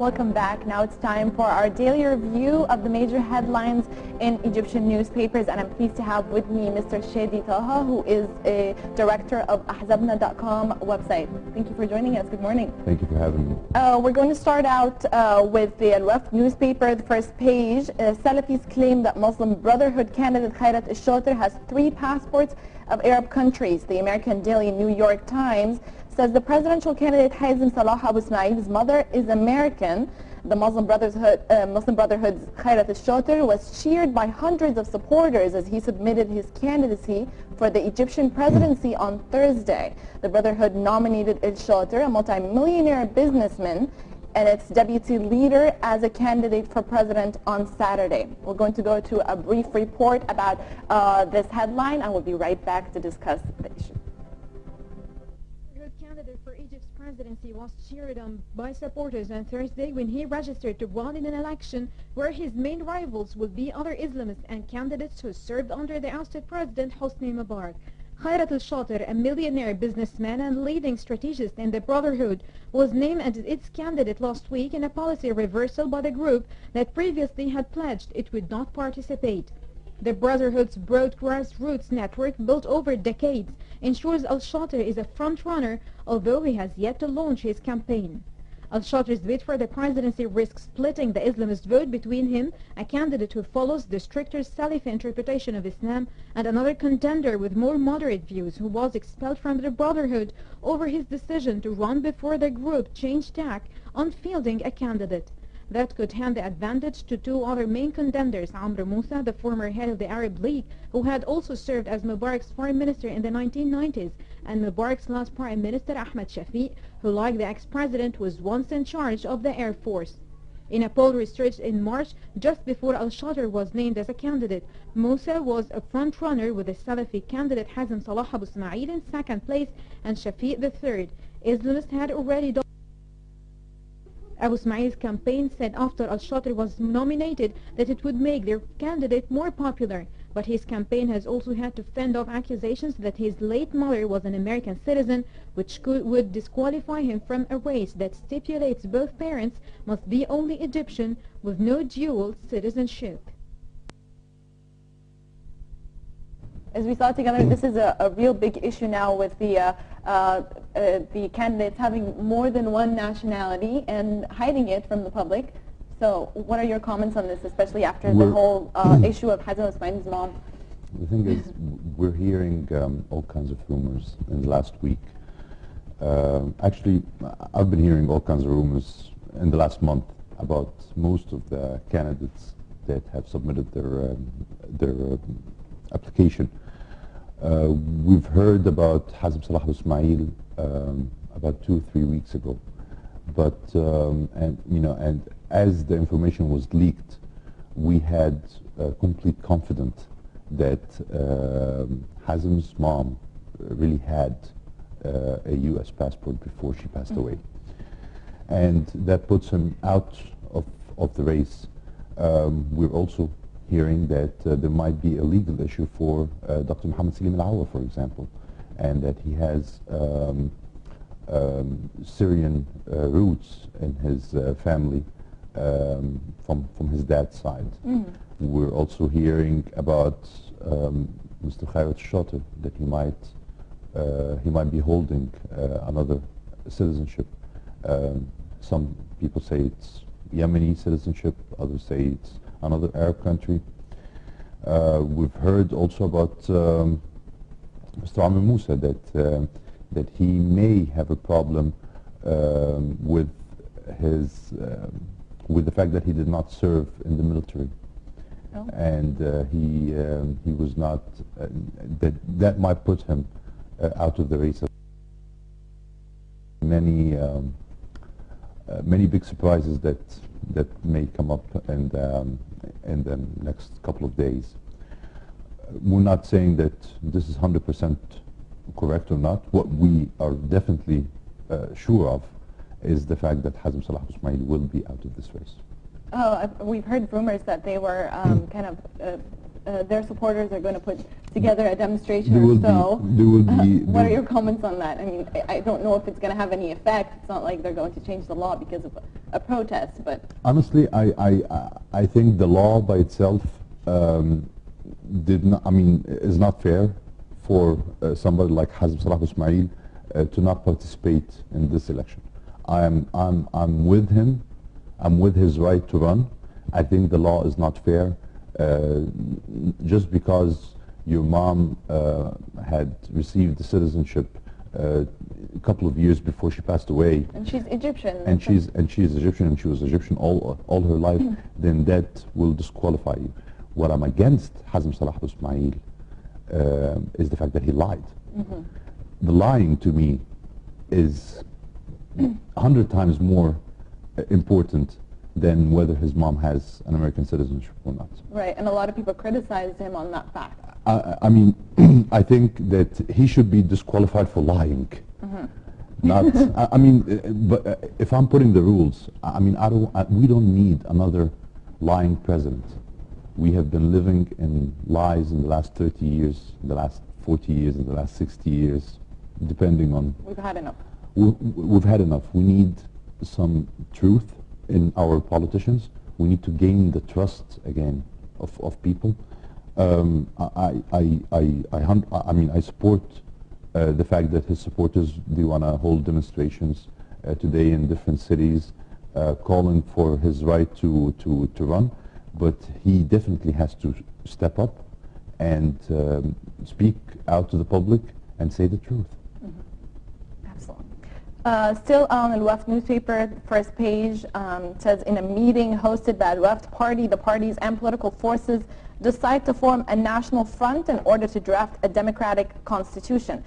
Welcome back. Now it's time for our daily review of the major headlines in Egyptian newspapers, and I'm pleased to have with me Mr. Shadi Taha, who is a director of ahzabna.com website. Thank you for joining us. Good morning. Thank you for having me. We're going to start out with the Al-Wafd newspaper. The first page, Salafis claim that Muslim Brotherhood candidate Khairat al-Shoter has 3 passports of Arab countries. The American daily New York Times says the presidential candidate Hazem Salah Abu Ismail's mother is American. The Muslim Brotherhood's Khairat al-Shoter was cheered by hundreds of supporters as he submitted his candidacy for the Egyptian presidency on Thursday. The Brotherhood nominated al-Shoter, a multimillionaire businessman, and its deputy leader as a candidate for president on Saturday. We're going to go to a brief report about this headline, and we'll be right back to discuss the issue. Candidate for Egypt's presidency was cheered on by supporters on Thursday when he registered to run in an election where his main rivals will be other Islamists and candidates who served under the ousted president Hosni Mubarak. Khairat al-Shoter, a millionaire businessman and leading strategist in the Brotherhood, was named as its candidate last week in a policy reversal by the group that previously had pledged it would not participate. The Brotherhood's broad grassroots network, built over decades, ensures al-Shoter is a front-runner, although he has yet to launch his campaign. Al-Shoter's bid for the presidency risks splitting the Islamist vote between him, a candidate who follows the stricter Salafi interpretation of Islam, and another contender with more moderate views who was expelled from the Brotherhood over his decision to run before the group changed tack on fielding a candidate. That could hand the advantage to 2 other main contenders, Amr Moussa, the former head of the Arab League, who had also served as Mubarak's foreign minister in the 1990s, and Mubarak's last prime minister, Ahmed Shafiq, who, like the ex-president, was once in charge of the Air Force. In a poll researched in March, just before al-Shoter was named as a candidate, Moussa was a front-runner with the Salafi candidate Hazem Salah Abu Ismail in 2nd place and Shafiq the 3rd. Islamists had already Abu Ismail's campaign said after al-Shoter was nominated that it would make their candidate more popular, but his campaign has also had to fend off accusations that his late mother was an American citizen, which would disqualify him from a race that stipulates both parents must be only Egyptian with no dual citizenship. As we saw together, this is a real big issue now with the candidates having more than one nationality and hiding it from the public. So what are your comments on this, especially after the whole issue of Hazem Ismail's mom? The thing is, we're hearing all kinds of rumors in the last week. Actually, I've been hearing all kinds of rumors in the last month about most of the candidates that have submitted their application. We've heard about Hazem Salah Abu Ismail about 2 or 3 weeks ago, but and as the information was leaked, we had complete confidence that Hazem's mom really had a U.S. passport before she passed away, and that puts him out of the race. We're also hearing that there might be a legal issue for Dr. Mohammed Salim Al-Awa, for example, and that he has Syrian roots in his family from his dad's side. We're also hearing about Mr. Khairat al-Shoter, that he might be holding another citizenship. Some people say it's Yemeni citizenship, others say it's another Arab country. We've heard also about Mr. Amr Moussa that he may have a problem with the fact that he did not serve in the military, and he was not. That might put him out of the race. Many big surprises that may come up in the next couple of days. We're not saying that this is 100% correct or not. What we are definitely sure of is the fact that Hazem Salah Abu Ismail will be out of this race. Oh, we've heard rumors that they were their supporters are going to put together a demonstration There or will so. be. There will be. What are your comments on that? I mean, I don't know if it's going to have any effect. It's not like they're going to change the law because of a protest, but Honestly, I think the law by itself did not. I mean, is not fair for somebody like Hazm Salah Ismail to not participate in this election. I'm with him. I'm with his right to run. I think the law is not fair. Just because your mom had received the citizenship a couple of years before she passed away, and she's Egyptian. and she's Egyptian, and she was Egyptian all her life, then that will disqualify you. What I'm against Hazm Salah Ismail is the fact that he lied. The lying to me is 100 times more important than whether his mom has an American citizenship or not. Right, and a lot of people criticized him on that fact. I mean, I think that he should be disqualified for lying. Not, I mean, but if I'm putting the rules, I mean, we don't need another lying president. We have been living in lies in the last 30 years, the last 40 years, and the last 60 years, depending on... We've had enough. We've had enough. We need some truth in our politicians. We need to gain the trust again of people. I mean, I support the fact that his supporters do want to hold demonstrations today in different cities, calling for his right to run. But he definitely has to step up and speak out to the public and say the truth. Absolutely. Still on the Wafd newspaper, first page says, in a meeting hosted by the Wafd party, the parties and political forces decide to form a national front in order to draft a democratic constitution.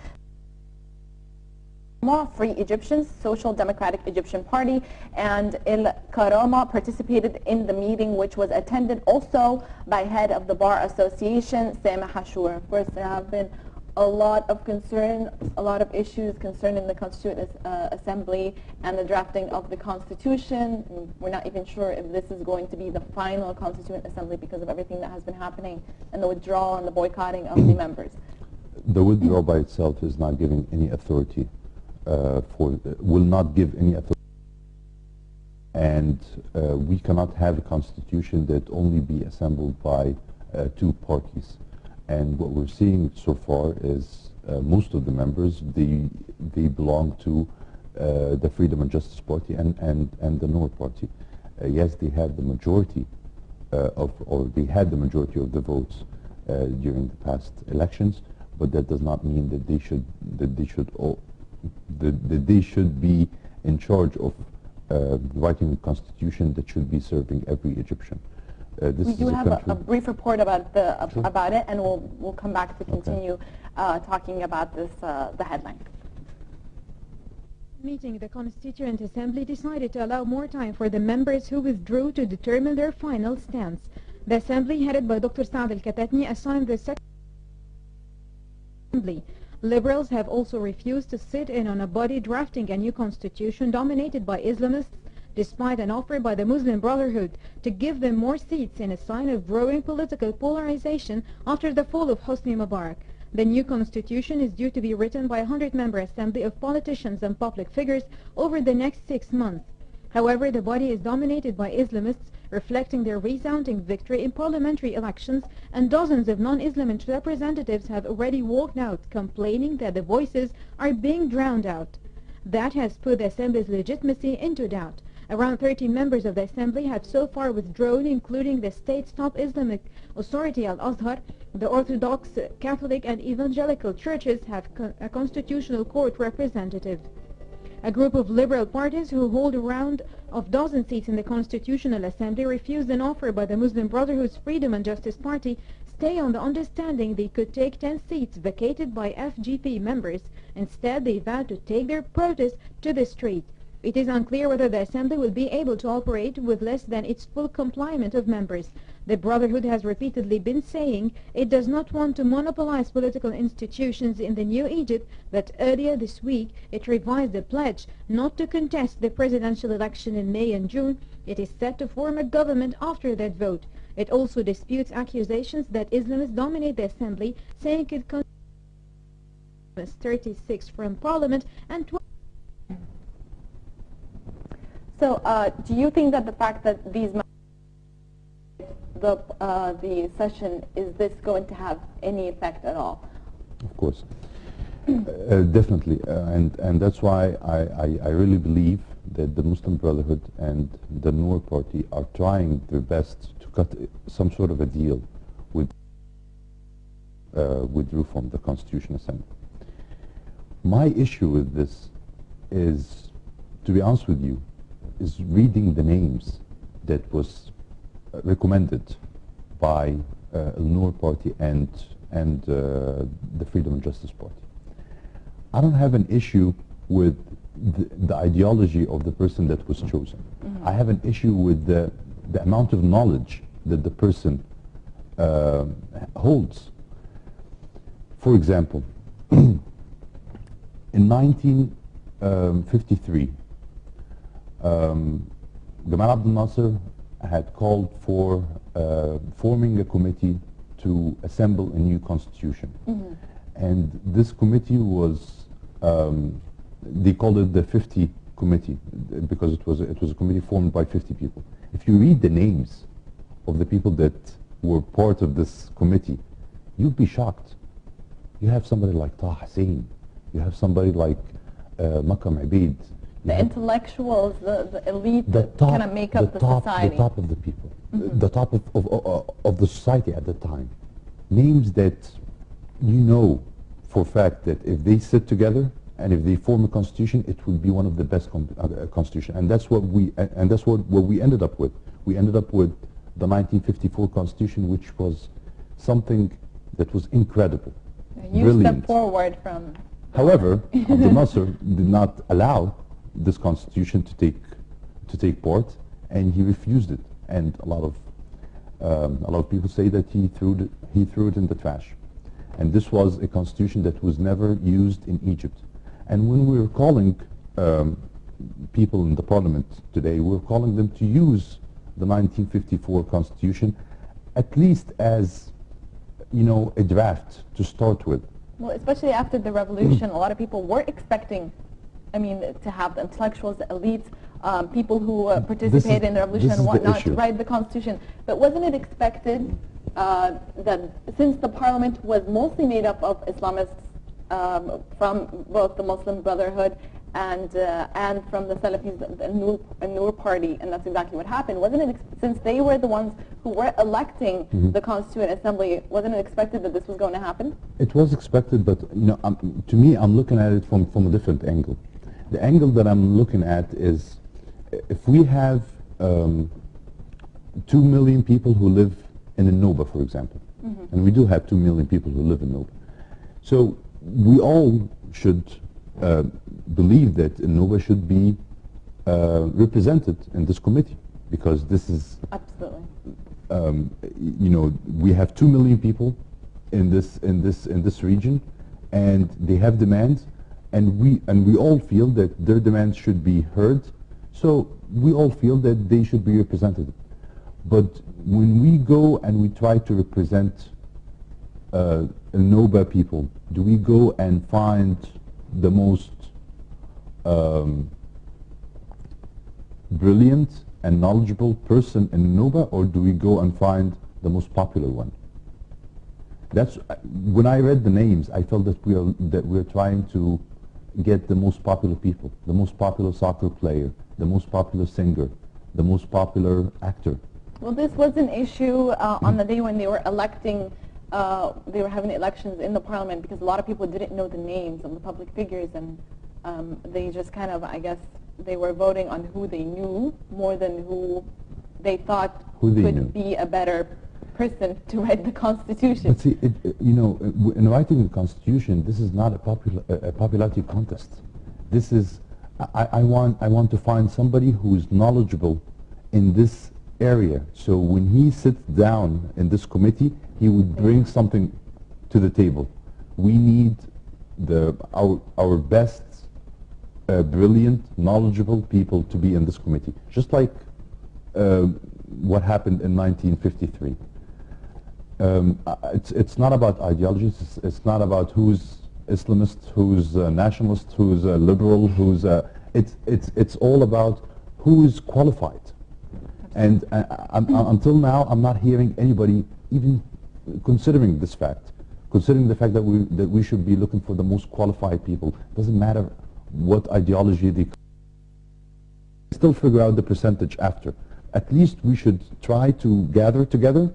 Free Egyptians, Social Democratic Egyptian Party, and Il Karama participated in the meeting, which was attended also by head of the Bar Association, Sameh Hashour. Of course, there have been a lot of concern, a lot of issues concerning the Constituent Assembly and the drafting of the Constitution. We're not even sure if this is going to be the final Constituent Assembly because of everything that has been happening and the withdrawal and the boycotting of the members. The withdrawal by itself is not giving any authority. Will not give any authority, and we cannot have a constitution that only be assembled by two parties. And what we're seeing so far is most of the members, they belong to the Freedom and Justice Party and the Nour Party. Yes, they have the majority or they had the majority of the votes during the past elections, but that does not mean that they should be in charge of writing a constitution that should be serving every Egyptian. We do have a brief report about about it, and we'll come back to continue talking about this the headline. Meeting, the Constituent Assembly decided to allow more time for the members who withdrew to determine their final stance. The Assembly, headed by Dr. Saad al-Katatni, assigned the Secretary Assembly. Liberals have also refused to sit in on a body drafting a new constitution dominated by Islamists, despite an offer by the Muslim Brotherhood to give them more seats in a sign of growing political polarization after the fall of Hosni Mubarak. The new constitution is due to be written by a 100-member assembly of politicians and public figures over the next 6 months. However, the body is dominated by Islamists, reflecting their resounding victory in parliamentary elections, and dozens of non-Islamist representatives have already walked out, complaining that the voices are being drowned out. That has put the Assembly's legitimacy into doubt. Around 30 members of the Assembly have so far withdrawn, including the state's top Islamic authority Al-Azhar. The Orthodox, Catholic and Evangelical churches have a constitutional court representative. A group of liberal parties who hold around of dozen seats in the Constitutional Assembly refused an offer by the Muslim Brotherhood's Freedom and Justice Party, stay on the understanding they could take 10 seats vacated by FGP members. Instead, they vowed to take their protest to the street. It is unclear whether the Assembly will be able to operate with less than its full complement of members. The Brotherhood has repeatedly been saying it does not want to monopolize political institutions in the new Egypt, but earlier this week it revised the pledge not to contest the presidential election in May and June. It is set to form a government after that vote. It also disputes accusations that Islamists dominate the assembly, saying it consists 36 from parliament and 12. So, do you think that the fact that the session, is this going to have any effect at all? Of course. Definitely. And that's why I really believe that the Muslim Brotherhood and the Nour party are trying their best to cut some sort of a deal with reform the Constitution Assembly. My issue with this is, to be honest with you, is reading the names that was recommended by the Nour party and the Freedom and Justice Party. I don't have an issue with the ideology of the person that was chosen. I have an issue with the amount of knowledge that the person holds. For example, in 1953, Gamal Abdel Nasser had called for forming a committee to assemble a new constitution. And this committee was, they called it the 50 committee because it was a committee formed by 50 people. If you read the names of the people that were part of this committee, you'd be shocked. You have somebody like Taha Hussein, you have somebody like Makam Abeid. The intellectuals, the elite that kind of make up the society. The top of the people, the top of the society at the time. Names that you know for a fact that if they sit together and if they form a constitution, it would be one of the best constitution. And that's what we ended up with. We ended up with the 1954 constitution, which was something that was incredible. You brilliant. Step forward from. However, Abdel Nasser did not allow this constitution to take part, and he refused it. And a lot of people say that he threw it in the trash. And this was a constitution that was never used in Egypt. And when we were calling people in the parliament today, we were calling them to use the 1954 constitution at least as, you know, a draft to start with. Well, especially after the revolution, a lot of people were expecting, I mean, to have the intellectuals, the elites, people who participated in the revolution and whatnot to write the constitution. But wasn't it expected that since the parliament was mostly made up of Islamists from both the Muslim Brotherhood and from the Salafis, the Nour party, and that's exactly what happened. Wasn't it, since they were the ones who were electing the Constituent Assembly, wasn't it expected that this was going to happen? It was expected, but you know, to me, I'm looking at it from a different angle. The angle that I'm looking at is, if we have 2 million people who live in Noba, for example, and we do have 2 million people who live in Noba, so we all should believe that Noba should be represented in this committee, because this is absolutely. You know, we have 2 million people in this region, and they have demands, and we all feel that their demands should be heard. So we all feel that they should be represented. But when we go and we try to represent Noba people, do we go and find the most brilliant and knowledgeable person in Noba, or do we go and find the most popular one? That's when I read the names, I felt that we're trying to get the most popular people, the most popular soccer player, the most popular singer, the most popular actor. Well, this was an issue on the day when they were electing, they were having elections in the parliament, because a lot of people didn't know the names of the public figures, and they just kind of, I guess, they were voting on who they knew more than who they thought could be a better person to write the Constitution. But see, you know, in writing the Constitution, this is not a popularity contest. This is, I want to find somebody who's knowledgeable in this area. So when he sits down in this committee, he would bring something to the table. We need our best, brilliant, knowledgeable people to be in this committee. Just like what happened in 1953. It's not about ideologies. It's not about who's Islamist, who's nationalist, who's liberal, who's it's all about who's qualified. And until now, I'm not hearing anybody even considering this fact, considering the fact that we should be looking for the most qualified people. Doesn't matter what ideology they still figure out the percentage after. At least we should try to gather together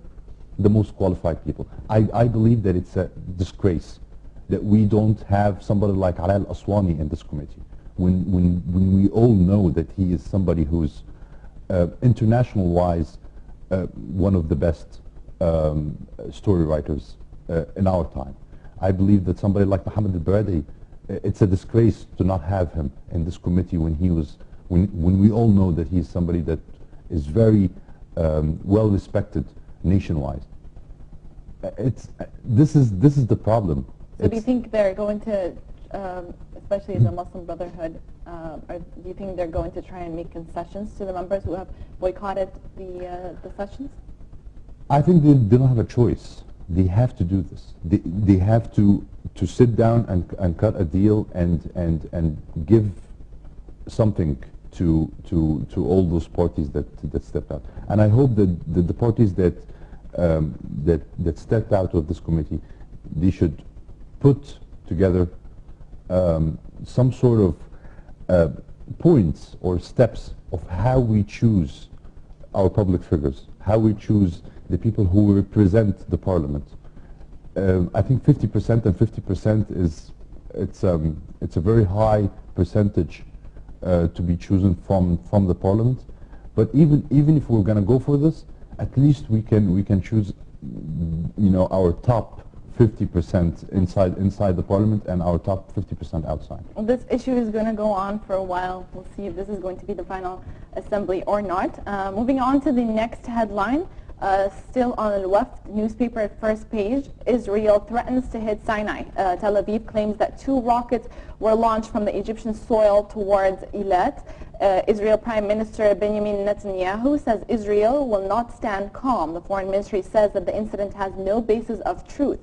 the most qualified people. I believe that it's a disgrace that we don't have somebody like Ala al-Aswani in this committee, when we all know that he is somebody who's international-wise one of the best story writers in our time. I believe that somebody like Mohammed al-Baradi, it's a disgrace to not have him in this committee when we all know that he's somebody that is very well respected nationwide. This is the problem. So do you think they're going to, especially the Muslim Brotherhood, or do you think they're going to try and make concessions to the members who have boycotted the sessions? I think they don't have a choice. They have to do this. They have to sit down and cut a deal and give something to all those parties that stepped out. And I hope that the parties that stepped out of this committee, they should put together some sort of points or steps of how we choose our public figures, how we choose the people who represent the parliament. I think 50% and 50% it's a very high percentage to be chosen from the parliament. But even if we're going to go for this, at least we can choose, our top 50% inside the parliament and our top 50% outside. Well, this issue is going to go on for a while. We'll see if this is going to be the final assembly or not. Moving on to the next headline, still on Al-Wafd newspaper first page, Israel threatens to hit Sinai. Tel Aviv claims that 2 rockets were launched from the Egyptian soil towards Eilat. Israel Prime Minister Benjamin Netanyahu says Israel will not stand calm. The foreign ministry says that the incident has no basis of truth.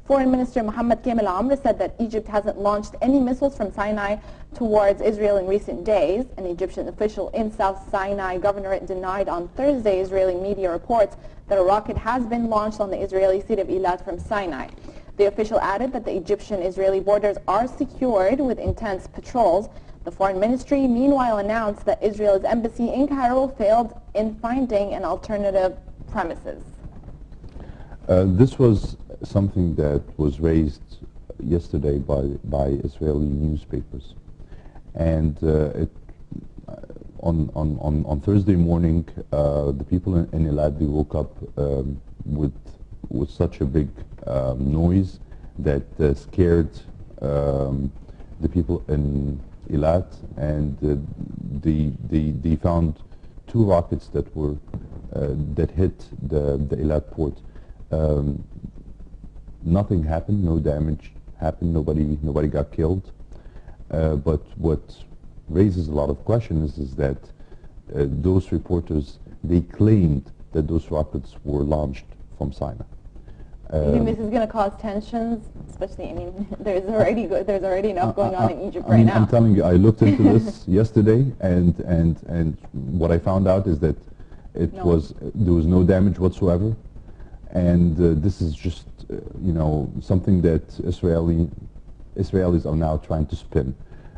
Foreign Minister Mohammed Kamel Amr said that Egypt hasn't launched any missiles from Sinai towards Israel in recent days. An Egyptian official in South Sinai Governorate denied on Thursday Israeli media reports that a rocket has been launched on the Israeli city of Eilat from Sinai. The official added that the Egyptian-Israeli borders are secured with intense patrols. The foreign ministry meanwhile announced that Israel's embassy in Cairo failed in finding an alternative premises. This was something that was raised yesterday by Israeli newspapers, and on Thursday morning, the people in Eilat, they woke up with such a big noise that scared the people in Eilat, and they found 2 rockets that hit the Eilat port. Nothing happened, no damage happened, nobody got killed. But what raises a lot of questions is that those reporters, they claimed that those rockets were launched from Sinai. You think this is going to cause tensions, especially, there's already enough going on in Egypt right now. I'm telling you, I looked into this yesterday, and what I found out is that there was no damage whatsoever, and this is just something that Israelis are now trying to spin.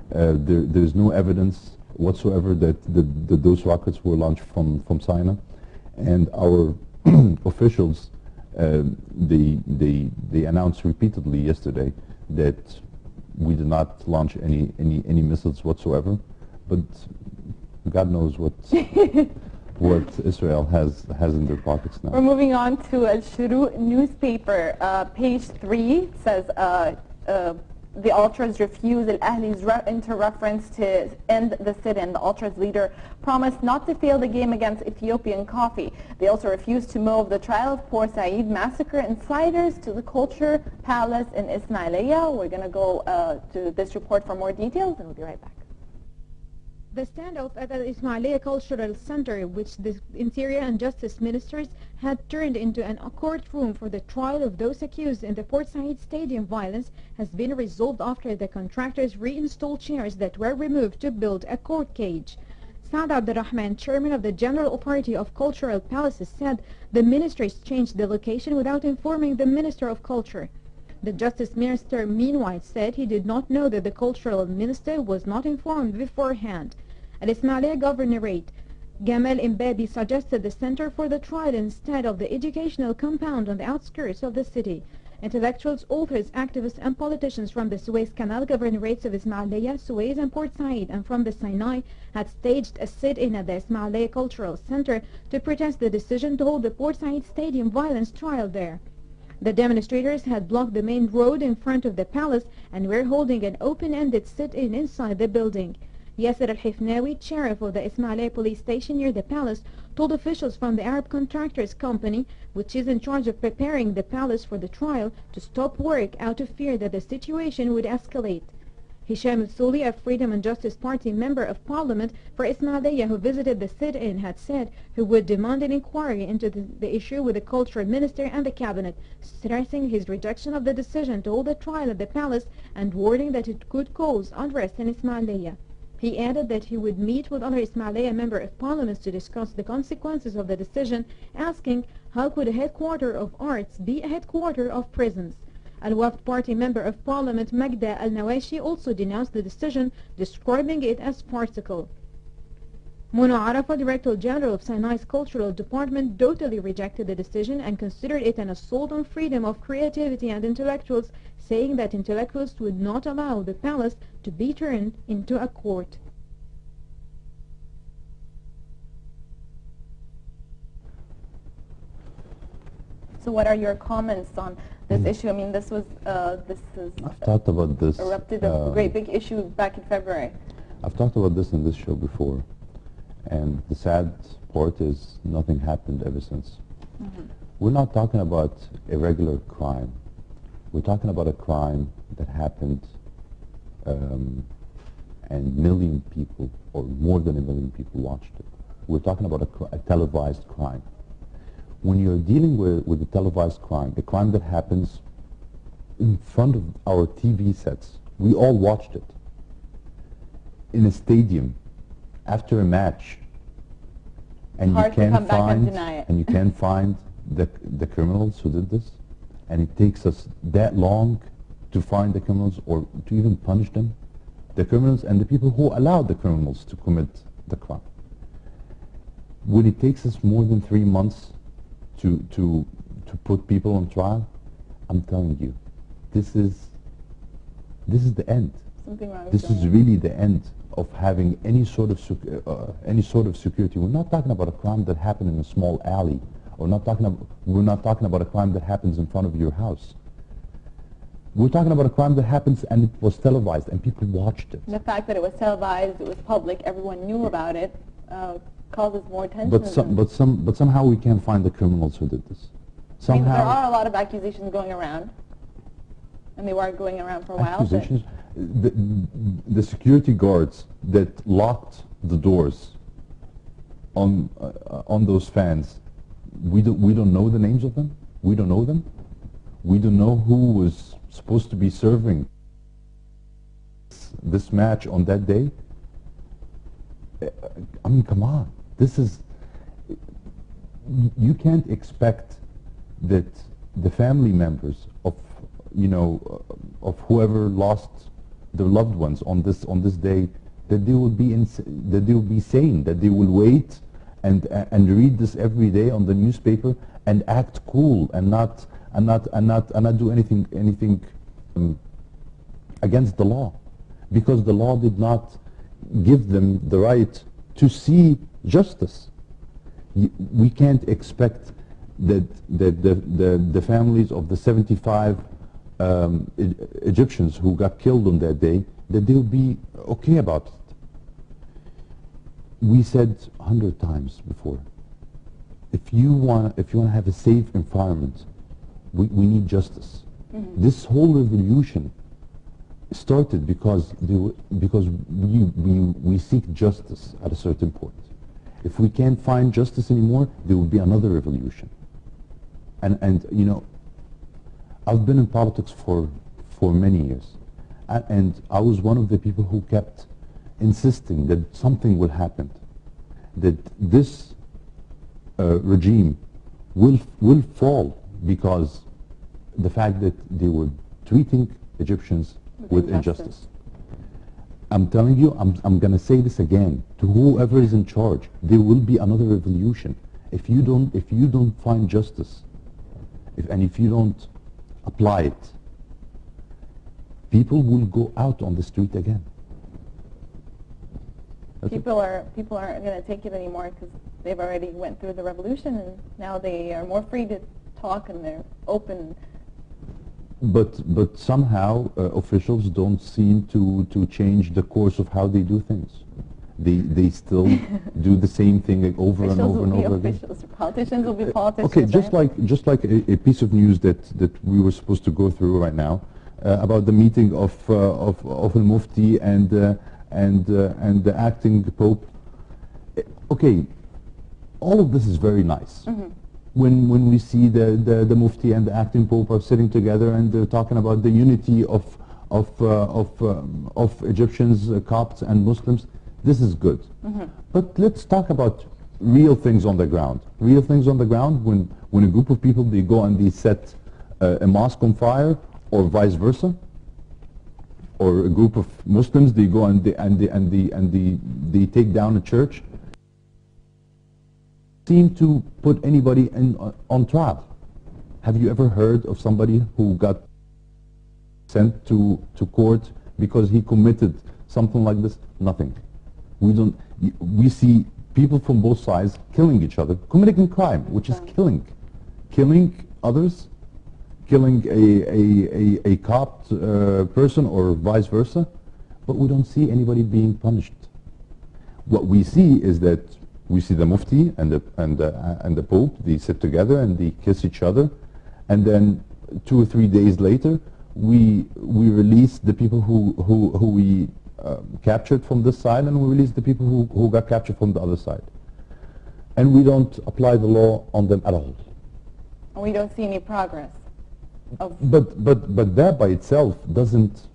There's no evidence whatsoever that those rockets were launched from Sinai, and our officials they announced repeatedly yesterday that we did not launch any missiles whatsoever, but God knows what what Israel has in their pockets now. We're moving on to Al-Shuru newspaper. Page 3 says the Ultras refuse Al-Ahli's inter-reference to end the sit-in. The Ultras leader promised not to fail the game against Ethiopian Coffee. They also refused to move the trial of Port Said massacre insiders to the Culture Palace in Ismailia. We're going to go to this report for more details, and we'll be right back. The standoff at the Ismailia Cultural Center, which the Interior and Justice Ministers had turned into a courtroom for the trial of those accused in the Port Said Stadium violence, has been resolved after the contractors reinstalled chairs that were removed to build a court cage. Saad Abdurrahman, chairman of the General Authority of Cultural Palaces, said the ministries changed the location without informing the Minister of Culture. The Justice Minister meanwhile said he did not know that the Cultural Minister was not informed beforehand. Al-Ismailia Governorate Gamal Imbadi suggested the center for the trial instead of the educational compound on the outskirts of the city. Intellectuals, authors, activists and politicians from the Suez Canal Governorates of Ismailia, Suez and Port Said and from the Sinai had staged a sit-in at the Ismailia Cultural Center to protest the decision to hold the Port Said Stadium violence trial there. The demonstrators had blocked the main road in front of the palace and were holding an open-ended sit-in inside the building. Yasser al-Hifnawi, sheriff of the Ismailia police station near the palace, told officials from the Arab Contractors Company, which is in charge of preparing the palace for the trial, to stop work out of fear that the situation would escalate. Hisham al-Souli, a Freedom and Justice Party member of parliament for Ismailia who visited the sit-in, had said he would demand an inquiry into the issue with the cultural minister and the cabinet, stressing his rejection of the decision to hold a trial at the palace and warning that it could cause unrest in Ismailia. He added that he would meet with other Ismailia member of parliament to discuss the consequences of the decision, asking how could a headquarter of arts be a headquarter of prisons. Al-Wafd Party member of parliament Magda Al-Nawashi also denounced the decision, describing it as farcical. Mona Arafa, Director General of Sinai's Cultural Department, totally rejected the decision and considered it an assault on freedom of creativity and intellectuals, saying that intellectuals would not allow the palace to be turned into a court. So what are your comments on this issue? I mean, this is I've talked about this. Erupted a great big issue back in February. I've talked about this in this show before, and the sad part is nothing happened ever since. We're not talking about a regular crime. We're talking about a crime that happened and a million people, or more than a million people, watched it. We're talking about a televised crime. When you're dealing with a televised crime, a crime that happens in front of our TV sets, we all watched it, in a stadium, after a match, and you can't find the criminals who did this, and it takes us that long to find the criminals or to even punish them, the criminals and the people who allowed the criminals to commit the crime. When it takes us more than 3 months to put people on trial, I'm telling you, this is the end. Something wrong. This is really the end of having any sort of security. We're not talking about a crime that happened in a small alley, or we're not talking about a crime that happens in front of your house. We're talking about a crime that happens and it was televised and people watched it. The fact that it was televised, it was public, everyone knew about it, causes more tension. But somehow we can't find the criminals who did this. Somehow, I mean, there are a lot of accusations going around, and they were going around for a while. Accusations. The security guards that locked the doors on those fans, we don't know the names of them. We don't know them. We don't know who was supposed to be serving this match on that day. I mean, come on. This is, you can't expect that the family members of, of whoever lost their loved ones on this day, that they will be sane, that they will wait and read this every day on the newspaper and act cool and not do anything against the law, because the law did not give them the right to see justice. We can't expect that the families of the 75 Egyptians who got killed on that day, that they'll be okay about it. We said 100 times before, if you want to have a safe environment, we need justice. This whole revolution started because we seek justice at a certain point. If we can't find justice anymore, there will be another revolution. And you know, I've been in politics for many years, and I was one of the people who kept insisting that something will happen, that this regime will fall because the fact that they were treating Egyptians with injustice. I'm telling you, I'm going to say this again to whoever is in charge. There will be another revolution if you don't find justice, if you don't apply it. People will go out on the street again. People aren't going to take it anymore because they've already went through the revolution, and now they are more free to talk and they're open. But somehow officials don't seem to change the course of how they do things. They still do the same thing over and over and over again. Politicians will be politicians. Okay, just like a piece of news that we were supposed to go through right now about the meeting of al-Mufti and the acting Pope. Okay, all of this is very nice. Mm-hmm. When we see the Mufti and the acting Pope are sitting together and they're talking about the unity of Egyptians, Copts and Muslims, this is good. Mm-hmm. But let's talk about real things on the ground. Real things on the ground when a group of people, they go and they set a mosque on fire, or vice versa, or a group of Muslims, they go and they take down a church. Seem to put anybody on trial. Have you ever heard of somebody who got sent to court because he committed something like this? Nothing. We see people from both sides killing each other, committing crime, which is killing others, killing a Copt person or vice versa, but we don't see anybody being punished. What we see is that we see the Mufti and the Pope, they sit together and they kiss each other, and then 2 or 3 days later we release the people who we captured from this side, and we release the people who got captured from the other side. And we don't apply the law on them at all. And we don't see any progress. But that by itself doesn't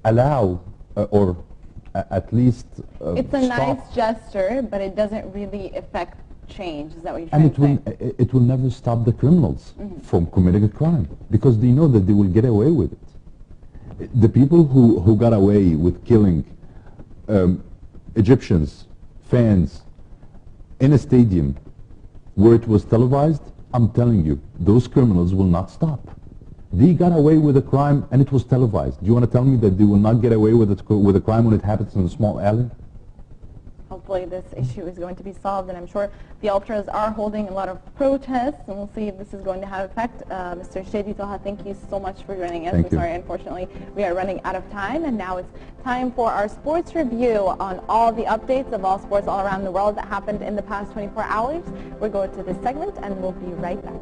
allow or at least it's a nice gesture, but it doesn't really affect change. Is that what you're trying to say? And it will never stop the criminals from committing a crime, because they know that they will get away with it. The people who got away with killing Egyptians, fans, in a stadium where it was televised, I'm telling you, those criminals will not stop. They got away with a crime and it was televised. Do you want to tell me that they will not get away with a crime when it happens in a small alley? Hopefully this issue is going to be solved, and I'm sure the ultras are holding a lot of protests, and we'll see if this is going to have effect. Mr. Shady Taha, thank you so much for joining us. Thank you. Sorry, unfortunately, we are running out of time, and now it's time for our sports review on all the updates of all sports all around the world that happened in the past 24 hours. We'll go to this segment, and we'll be right back.